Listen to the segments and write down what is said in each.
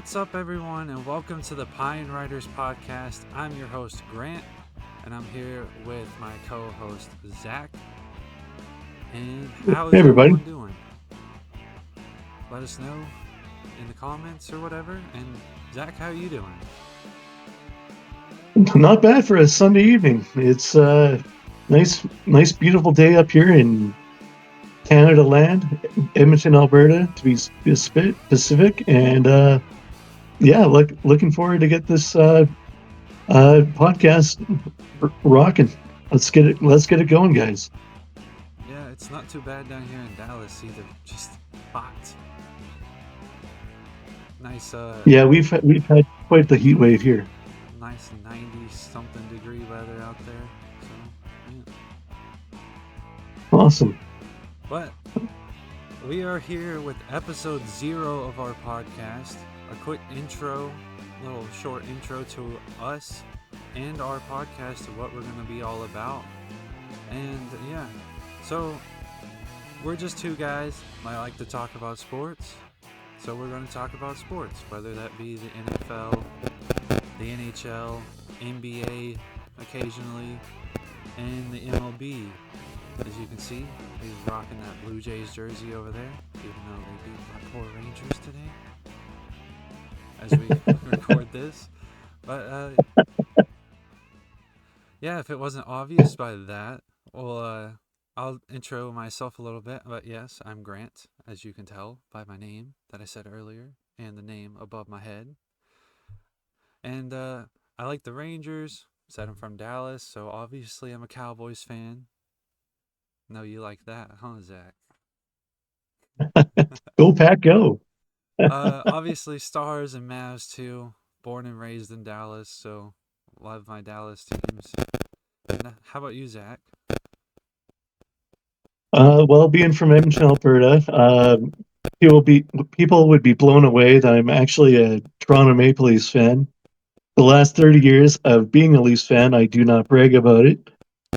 What's up, everyone, and welcome to the Pine Riders Podcast. I'm your host, Grant, and I'm here with my co-host, Zach. And how Hey is everybody. everyone doing? Let us know in the comments or whatever. And Zach, how are you doing? Not bad for a Sunday evening. It's nice, beautiful day up here in Canada land, Edmonton, Alberta, to be specific. And yeah, looking forward to get this podcast rocking. Let's get it going, guys. Yeah, it's not too bad down here in Dallas either. Just hot. Nice, Yeah, we've had quite the heat wave here. nice 90 something degree weather out there. So, yeah. Awesome. But we are here with episode 0 of our podcast. A quick intro, little short intro to us and our podcast, of what we're going to be all about. And yeah, so we're just two guys. I like to talk about sports. So we're going to talk about sports, whether that be the NFL, the NHL, NBA occasionally, and the MLB. As you can see, he's rocking that Blue Jays jersey over there, even though they beat my poor Rangers today as we record this. But yeah, if it wasn't obvious by that, well, I'll intro myself a little bit. But yes, I'm Grant, as you can tell by my name that I said earlier and the name above my head. And I like the Rangers. Said I'm from Dallas, so obviously I'm a Cowboys fan. No, you like that, huh, Zach? Go Pack, go! Obviously Stars and Mavs too. Born and raised in Dallas, so love my Dallas teams. And how about you, Zach? Well, being from Edmonton, Alberta, people would be blown away that I'm actually a Toronto Maple Leafs fan. The last 30 years of being a Leafs fan, I do not brag about it,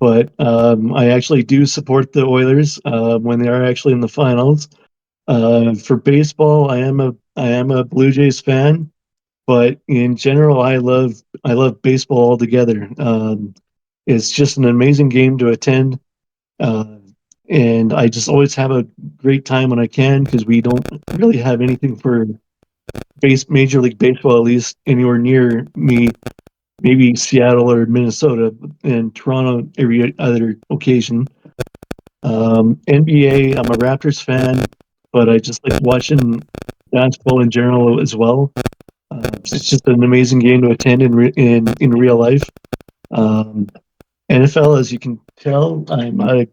but I actually do support the Oilers when they are actually in the finals. For baseball, I am a Blue Jays fan, but in general, I love baseball altogether. It's just an amazing game to attend. Uh, and I just always have a great time when I can because we don't really have anything for Major League Baseball, at least anywhere near me. Maybe Seattle or Minnesota, and Toronto every other occasion. NBA, I'm a Raptors fan, but I just like watching basketball in general as well. It's just an amazing game to attend in real life. Um, NFL, as you can tell, I'm a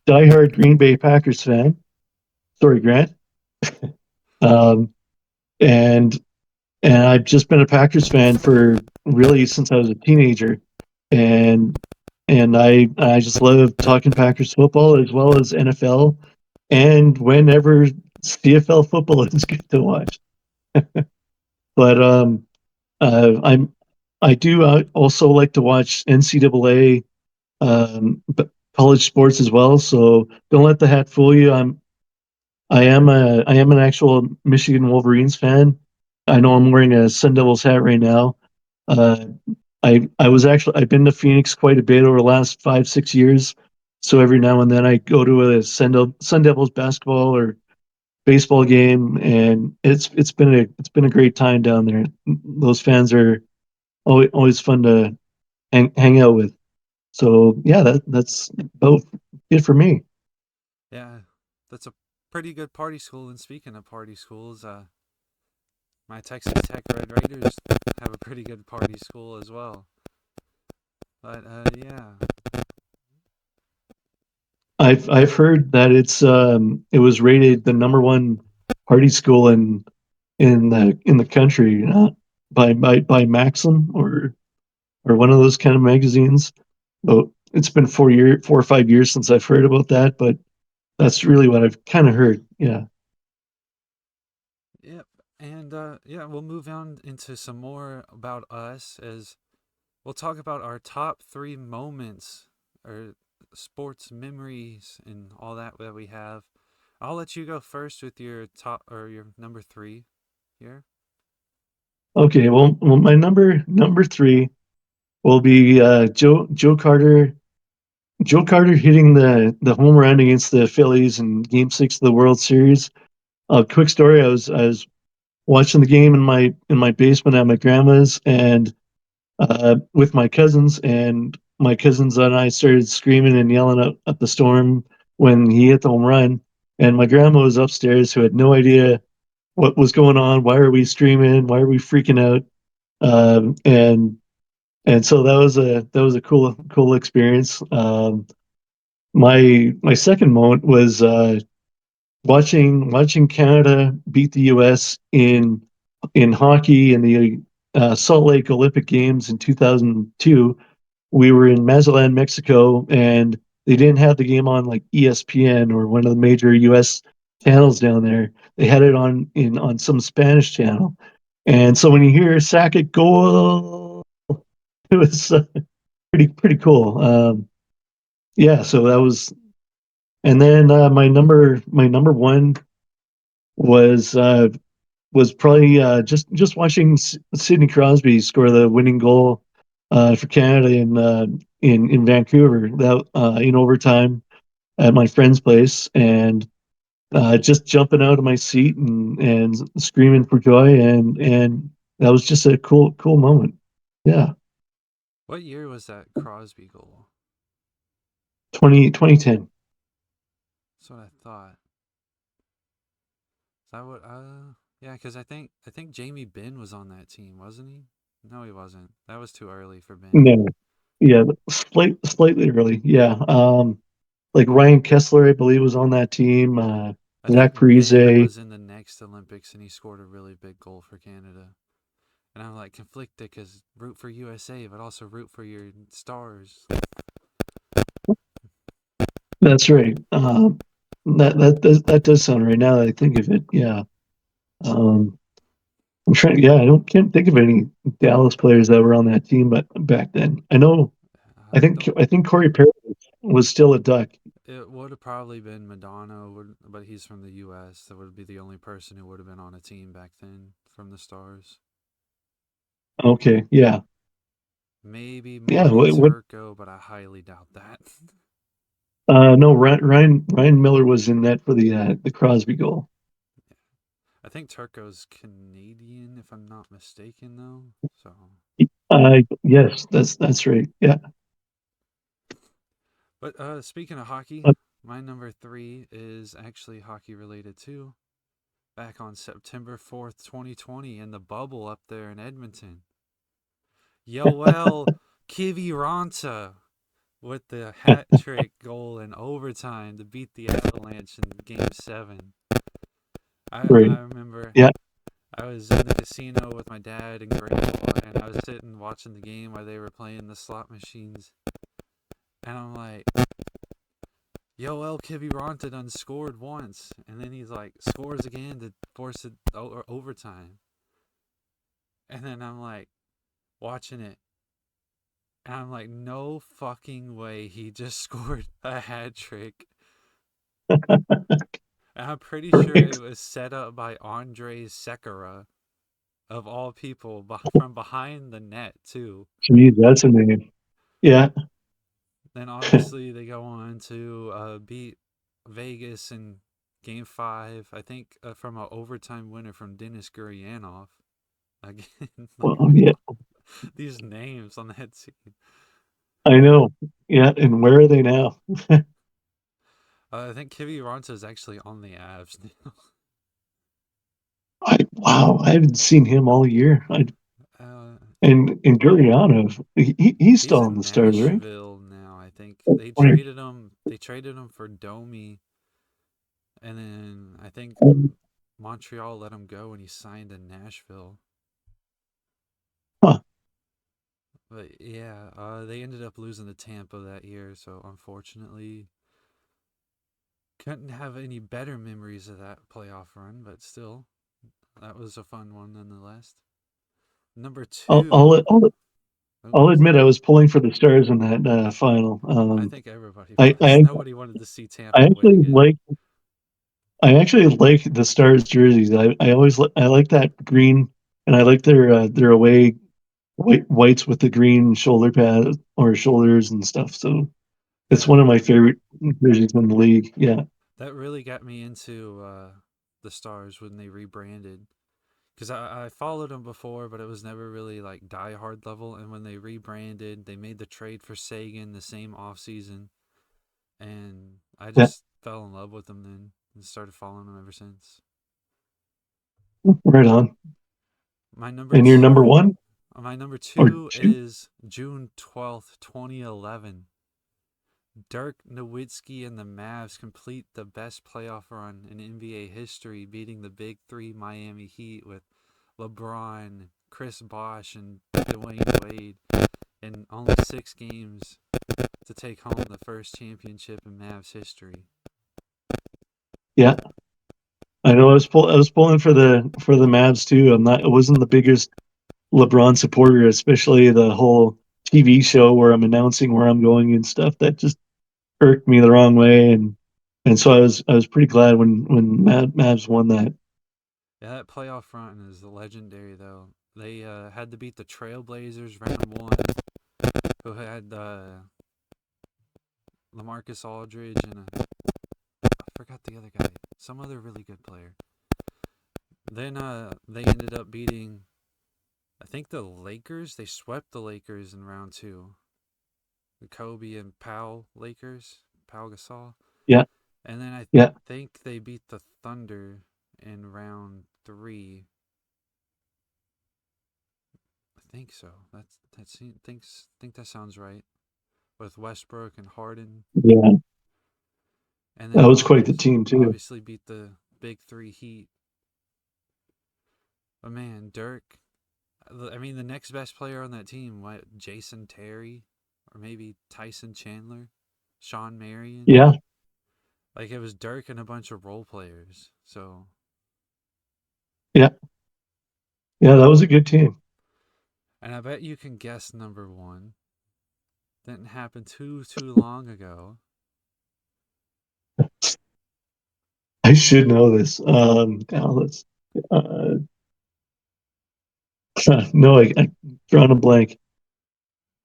diehard Green Bay Packers fan. Sorry, Grant. Um, and and I've just been a Packers fan for really since I was a teenager, and and I just love talking Packers football as well as NFL, and whenever CFL football is good to watch. But I'm I do also like to watch NCAA college sports as well. So don't let the hat fool you. I am an actual Michigan Wolverines fan. I know I'm wearing a Sun Devils hat right now. Uh, I've been to Phoenix quite a bit over the last 5 6 years. So every now and then I go to a Sun Devils basketball or baseball game, and it's been a great time down there. Those fans are always fun to hang out with. So yeah, that's about it for me. Yeah, that's a pretty good party school. And speaking of party schools, my Texas Tech Red Raiders have a pretty good party school as well. But yeah, I've heard that it was rated the number one party school in the country by Maxim or one of those kind of magazines. But it's been 4 or 5 years since I've heard about that, but that's really what I've kind of heard. Yeah. yep. And yeah, we'll move on into some more about us as we'll talk about our top 3 moments or sports memories and all that we have. I'll let you go first with your top or your number 3 here. Okay, well, my number three will be Joe Carter. Joe Carter hitting the home run against the Phillies in Game Six of the World Series. Quick story: I was watching the game in my basement at my grandma's, and with my cousins, and my cousins and I started screaming and yelling at the storm when he hit the home run. And my grandma was upstairs, who had no idea what was going on. Why are we screaming? Why are we freaking out? Um, and and so that was a cool experience. My second moment was watching Canada beat the U.S. in hockey in the Salt Lake Olympic Games in 2002. We were in Mazatlan, Mexico, and they didn't have the game on like ESPN or one of the major U.S. channels down there. They had it on some Spanish channel. And so when you hear Sackett goal, it was pretty cool. Yeah, so that was, and then my number one was probably just watching Sidney Crosby score the winning goal for Canada in Vancouver that in overtime at my friend's place, and just jumping out of my seat and screaming for joy, and that was just a cool moment. Yeah, What year was that Crosby goal? 2010. That's what I thought. Is that what? Yeah, because I think Jamie Benn was on that team, wasn't he? No, he wasn't. That was too early for Ben. No, yeah, slightly early. Yeah, like Ryan Kessler, I believe, was on that team. I Zach think Ben Parise. was in the next Olympics and he scored a really big goal for Canada. And I'm like conflicted because root for USA, but also root for your stars. That's right. That does sound right now that I think of it. Yeah. Um, I'm trying. Yeah, I don't can't think of any Dallas players that were on that team, but back then, I know. I I think don't. I think Corey Perry was still a Duck. It would have probably been Madonna, but he's from the U.S. That would be the only person who would have been on a team back then from the Stars. Okay. Yeah. Maybe Yeah. Marty What? Turco, but I highly doubt that. No. Ryan Miller was in that for the Crosby goal. I think Turco's Canadian, if I'm not mistaken, though. So, Yes, that's right. Yeah. but speaking of hockey, Uh, my number three is actually hockey related too. Back on September 4th, 2020, in the bubble up there in Edmonton, Yoel Kiviranta with the hat trick goal in overtime to beat the Avalanche in Game Seven. I right. remember Yeah. I was in the casino with my dad and grandpa, and I was sitting watching the game while they were playing the slot machines. And I'm like, Yoel Kiviranta done scored once. And then he's like, scores again to force it overtime. And then I'm like, watching it. And I'm like, no fucking way he just scored a hat trick. And I'm pretty sure it Right. was set up by Andrei Sekera, of all people, from behind the net, too. Geez, that's a name. Yeah. Then obviously they go on to beat Vegas in Game Five. I think from an overtime winner from Denis Gurianov. Again, like Well, yeah. these names on that team. I know. Yeah. And where are they now? I think Kiviranta is actually on the Avs now. Wow, I haven't seen him all year. Uh, And Gurianov, he's he's still on in the Stars, right? Nashville now. I think they Right. traded him. They traded him for Domi, and then I think Montreal let him go, and he signed in Nashville. Huh. But yeah, they ended up losing to Tampa that year, so unfortunately, couldn't have any better memories of that playoff run. But still, that was a fun one nonetheless. Number I'll, I'll, two. I'll, I'll Oops. admit I was pulling for the Stars in that final. I think everybody I, was. I, Nobody wanted to see I Tampa win actually again. like I actually like the Stars jerseys. I like that green and I like their away whites with the green shoulder pad or shoulders and stuff. So it's Yeah, one of my favorite jerseys in the league. Yeah, that really got me into the Stars when they rebranded. Because I followed them before, but it was never really like die hard level. And when they rebranded, they made the trade for Sagan the same off season, and I yeah, just fell in love with them then and started following them ever since. right on. My number And you're number two, one my number or two two? is June 12th, 2011. Dirk Nowitzki and the Mavs complete the best playoff run in NBA history, beating the Big Three Miami Heat with LeBron, Chris Bosh, and Dwayne Wade in only 6 games to take home the first championship in Mavs history. Yeah, I know. I was pulling for the Mavs too. I'm not. I wasn't the biggest LeBron supporter, especially the whole TV show where I'm announcing where I'm going and stuff. That just irked me the wrong way, and so I was pretty glad when Mavs won that. Yeah, that playoff run is legendary, though. They had to beat the Trailblazers round 1, who had LaMarcus Aldridge and I forgot the other guy, some other really good player. Then they ended up beating, I think, the Lakers. They swept the Lakers in round 2. The Kobe and Powell Lakers, Powell Gasol. Yeah, And then I yeah, think they beat the Thunder in round 3. I think so. Think that sounds right. With Westbrook and Harden, yeah. and That then was quite the team too. obviously beat the Big Three Heat. But man, Dirk. I mean, the next best player on that team, what? Jason Terry, or maybe Tyson Chandler, Sean Marion. Yeah, Like, it was Dirk and a bunch of role players. So, yeah, yeah. That was a good team. and I bet you can guess number one. Didn't happen too long ago. I should know this. Dallas. Uh, no, I drawn a blank.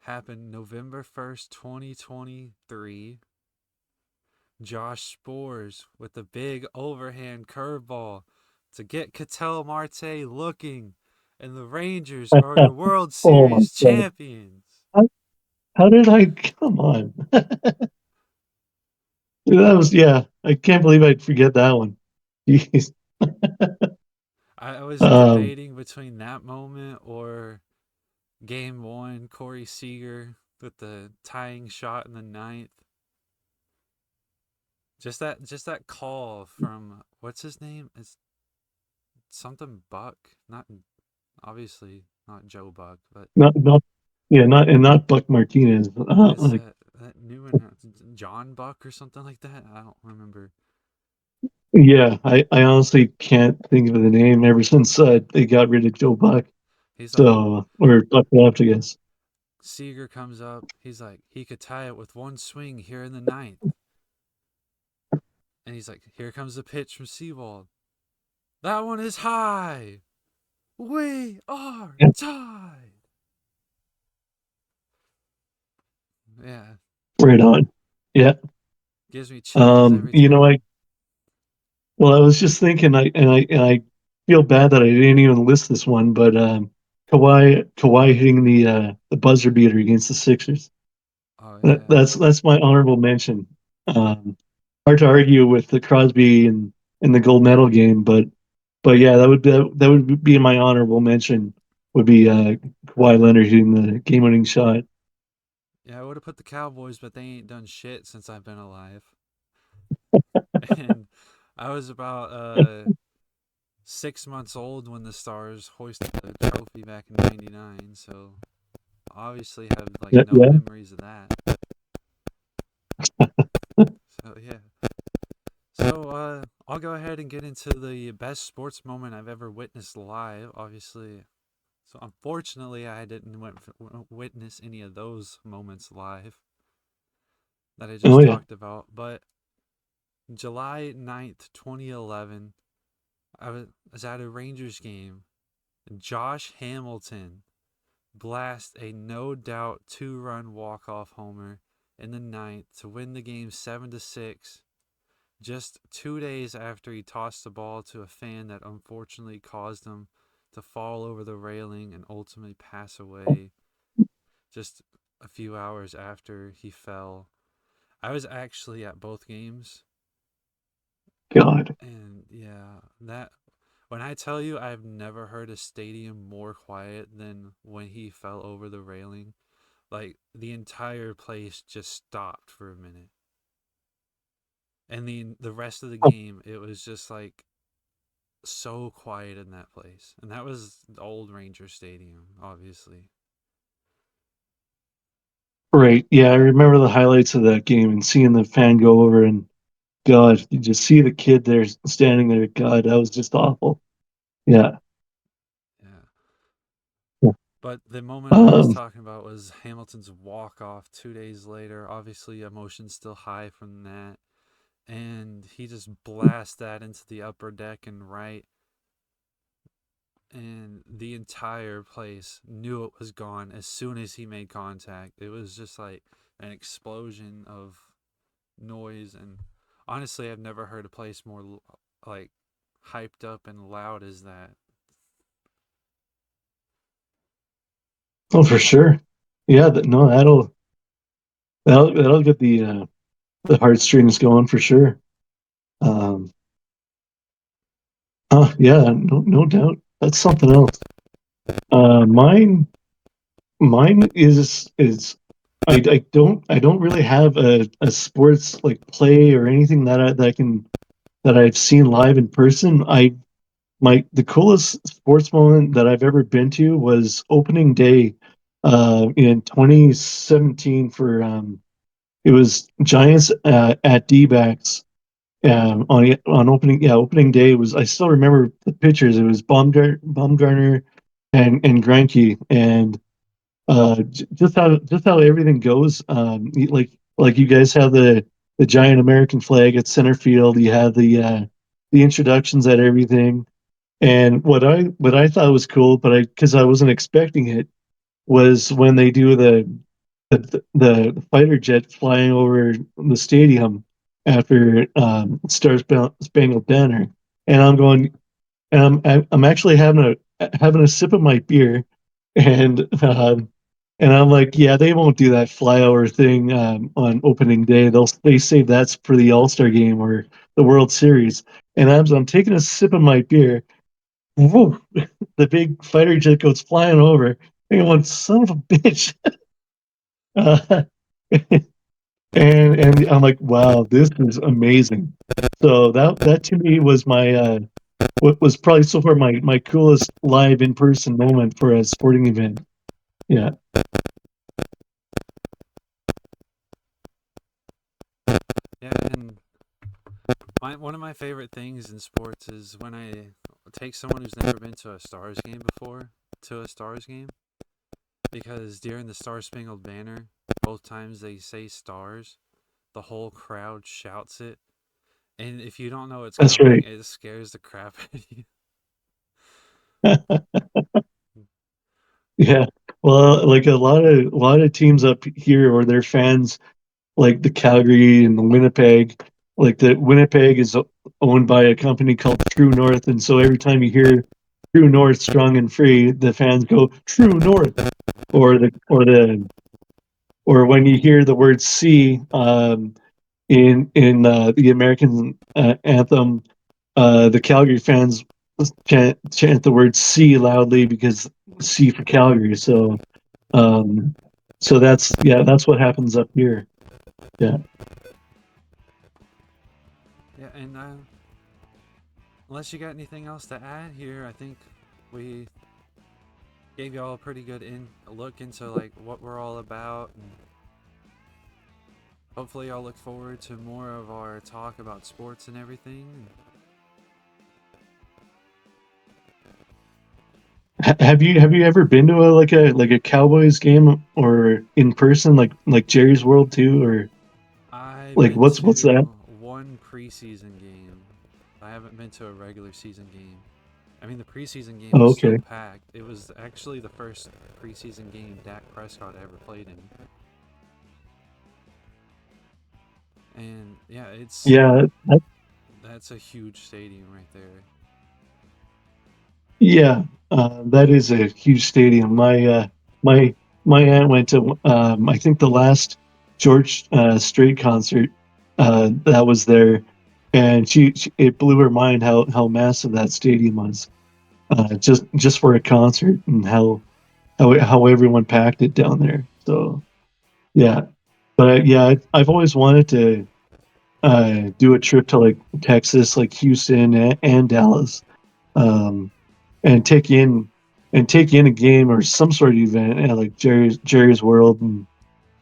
Happened November 1st, 2023. Josh Spores with the big overhand curveball to get Ketel Marte looking, and the Rangers are your World Oh my Series god! champions. How, how did I come on? That was yeah. I can't believe I'd forget that one. Jeez. I was Um, debating between that moment or Game 1, Corey Seager with the tying shot in the ninth. Just that call from what's his name? It's something Buck, not obviously not Joe Buck, but not yeah, not Buck Martinez. it's Like that new one, John Buck or something like that. I don't remember. yeah, I honestly can't think of the name ever since they got rid of Joe Buck. He's like, So or Buck left, I guess. Seager comes up. He's like, he could tie it with one swing here in the ninth. And he's like, here comes the pitch from Seawald. That one is high. We are Yeah, tied. Yeah, right on. Yeah. gives me chills every You know, time. I was just thinking, and I feel bad that I didn't even list this one, but Kawhi hitting the buzzer beater against the Sixers. Oh yeah, That's my honorable mention. Um, hard to argue with the Crosby and in the gold medal game, but yeah, that would be my honorable mention. Would be Kawhi Leonard hitting the game-winning shot. yeah. I would have put the Cowboys, but they ain't done shit since I've been alive. And I was about 6 months old when the Stars hoisted the trophy back in '99. So obviously have like Yeah, no yeah. memories of that. So yeah. So I'll go ahead and get into the best sports moment I've ever witnessed live. Obviously, so unfortunately, I didn't witness any of those moments live that I Oh just yeah. talked about. But July 9th, 2011, I was at a Rangers game, Josh Hamilton blast a no doubt 2-run walk-off homer in the ninth to win the game 7-6, just 2 days after he tossed the ball to a fan that unfortunately caused him to fall over the railing and ultimately pass away just a few hours after he fell. I was actually at both games, God. and yeah, that when I tell you I've never heard a stadium more quiet than when he fell over the railing. Like the entire place just stopped for a minute. And the rest of the game it was just like so quiet in that place. And that was the old Ranger Stadium, obviously. Right. Yeah, I remember the highlights of that game and seeing the fan go over and God, you just see the kid there standing there. God, that was just awful. Yeah. Yeah. But the moment I was Um, talking about was Hamilton's walk off 2 days later. Obviously, emotion's still high from that. And he just blasts that into the upper deck and right. And the entire place knew it was gone as soon as he made contact. It was just like an explosion of noise. And honestly, I've never heard a place more like hyped up and loud as that. oh, for sure. Yeah. No, that'll get the heartstrings going for sure. Um, oh yeah, no doubt. That's something else. Mine is I don't really have a sports like play or anything that I've seen live in person. The coolest sports moment that I've ever been to was opening day in 2017 for it was Giants at D-backs on opening day. Was I still remember the pictures. It was Baumgartner and Greinke, and just how everything goes. Like you guys have the giant American flag at center field. You have the introductions at everything. And what I thought was cool, but I because I wasn't expecting it, was when they do the fighter jet flying over the stadium after Star Spangled Banner, and I'm going, and I'm actually having a sip of my beer, and and I'm like, yeah, they won't do that flyover thing on opening day. They save that for the All Star game or the World Series. And I'm taking a sip of my beer. Whoa, the big fighter jet goes flying over. And I went, son of a bitch. Uh, and I'm like, wow, this is amazing. So that to me was my what was probably so far my coolest live in person moment for a sporting event. Yeah. Yeah, and one of my favorite things in sports is when I take someone who's never been to a Stars game before to a Stars game, because during the Star Spangled Banner, both times they say Stars, the whole crowd shouts it, and if you don't know what's That's coming, right. it scares the crap out of you. Yeah. Well, like a lot of teams up here or their fans like the Calgary and the Winnipeg. Like the Winnipeg is owned by a company called True North, and so every time you hear True North strong and free, the fans go True North, or when you hear the word "C" in the American anthem, the Calgary fans chant the word "C" loudly because C for Calgary. Um, so that's what happens up here. Yeah. Yeah, and unless you got anything else to add here, I think we gave y'all a pretty good look into like what we're all about, and hopefully y'all look forward to more of our talk about sports and everything. Have you ever been to a Cowboys game or in person like Jerry's World too or I've like been what's that? to one preseason game. I haven't been to a regular season game. I mean, the preseason game Oh, was so okay. packed. It was actually the first preseason game Dak Prescott ever played in. And yeah, Yeah, that's a huge stadium right there. yeah, that is a huge stadium. My my aunt went to I think the last George Strait concert that was there, and she it blew her mind how massive that stadium was. Just for a concert and how everyone packed it down there. So yeah, but I've always wanted to do a trip to like Texas, like Houston and Dallas, um, and take in a game or some sort of event at like Jerry's World and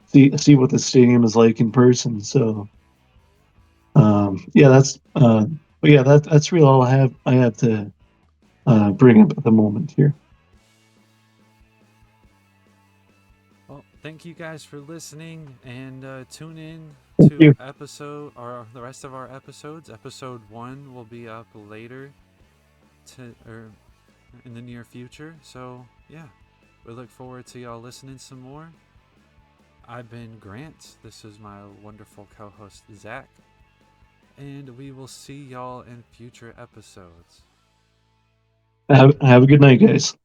see what the stadium is like in person. So yeah, but yeah, that's really all I have to bring up at the moment here. Well, thank you guys for listening, and tune in Thank to you. episode or the rest of our episodes. Episode 1 will be up later or in the near future. So yeah, we look forward to y'all listening some more. I've been Grant. This is my wonderful co-host Zach, and we will see y'all in future episodes. Have a good night, guys.